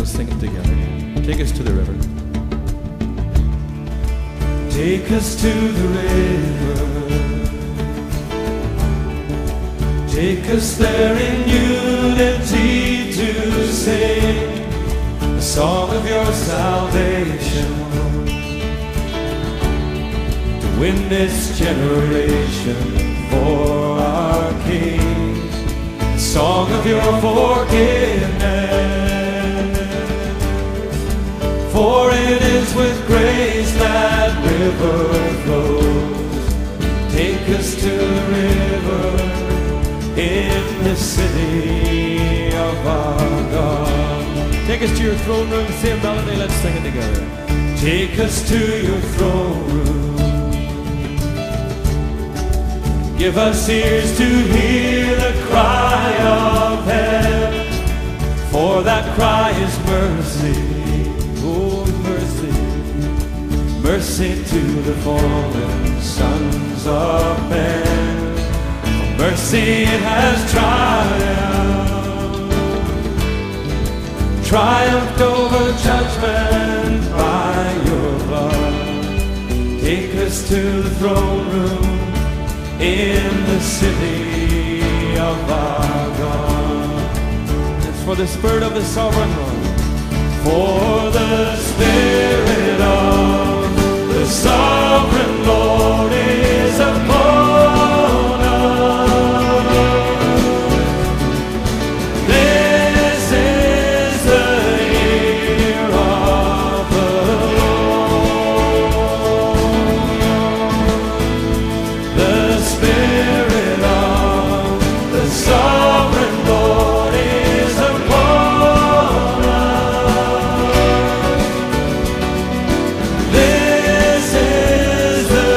Let's sing it together. Take us to the river. Take us to the river. Take us there in unity to sing the song of your salvation, to win this generation for our King, the song of your forgiveness. For it is with grace that river flows. Take us to the river in the city of our God. Take us to your throne room, same melody, let's sing it together. Take us to your throne room. Give us ears to hear the cry of heaven, for that cry is mercy. Oh, mercy, mercy to the fallen sons of men. For mercy has triumphed over judgment by your blood. Take us to the throne room in the city of our God. It's for the Spirit of the Sovereign Lord. For the Spirit of the Sovereign Lord is upon us. This is the year of the Lord. The Spirit of the Sovereign Lord is upon us. This is the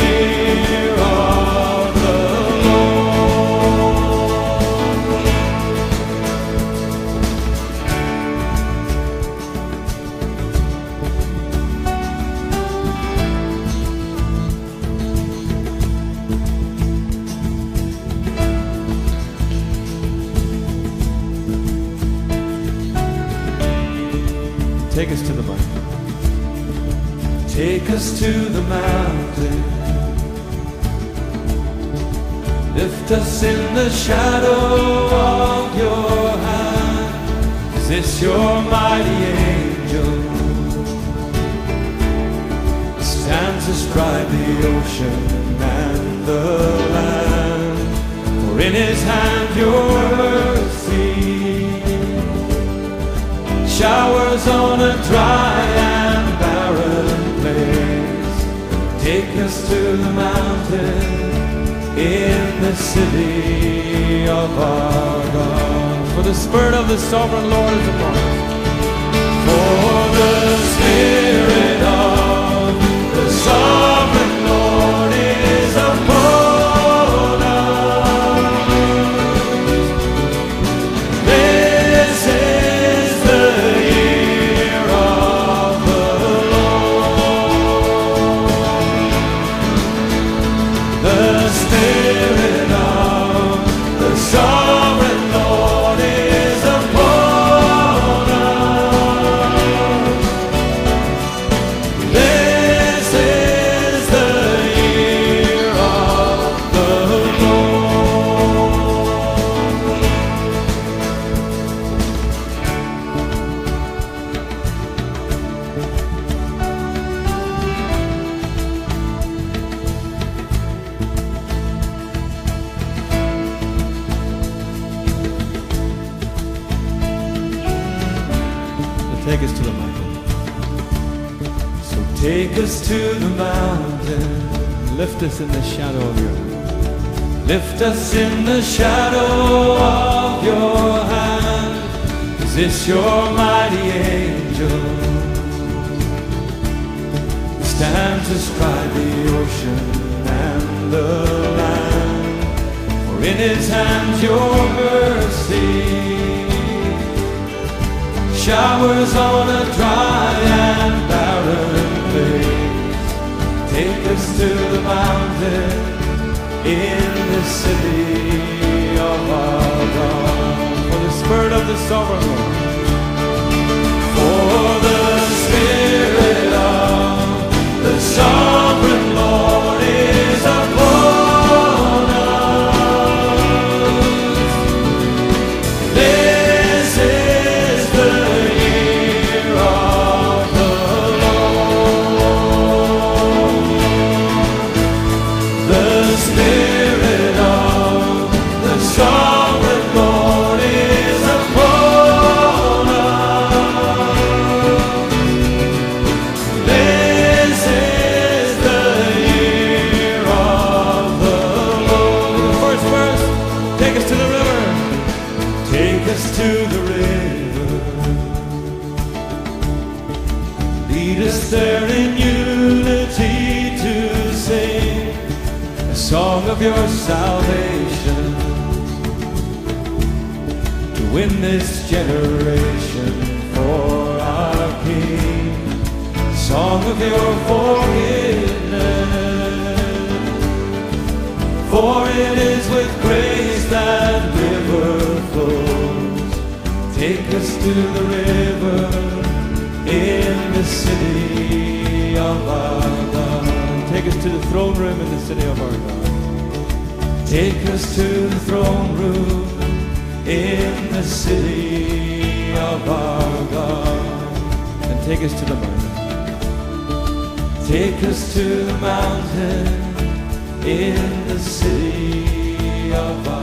year of the Lord. Take us to the mountain. Take us to the mountain. Lift us in the shadow of your hand. Is this your mighty angel? Stands astride the ocean and the land. For in his hand your mercy showers on a dry and barren place. Take us to the mountain in the city of our God. For the Spirit of the Sovereign Lord is upon us. For the Spirit of the Sovereign Lord is upon us. This is the year of the Lord. The Spirit of the Sovereign Lord is upon us. This is the year of the Lord. Take us to the mountain. So take us to the mountain. Lift us in the shadow of your hand. Lift us in the shadow of your hand. Is this your mighty angel? Stands astride the ocean and the land. For in his hand your mercy showers on a dry and barren place. Take us to the mountain in the city of our God. For the Spirit of the Sovereign Lord. the Spirit of the sovereign Lord is upon us. This is the year of the Lord. The Spirit of the sovereign Lord is upon us. This is the year of the Lord. The first verse, take us to the river. Take us to the river. Lead us there in unity to sing a song of your salvation, to win this generation for our King. Song of your forgiveness, for it is with grace that river flows. Take us to the river in the city of our God. Take us to the throne room in the city of our God. Take us to the throne room in the city of our God. And take us to the mountain. Take us to the mountain in the city of our God.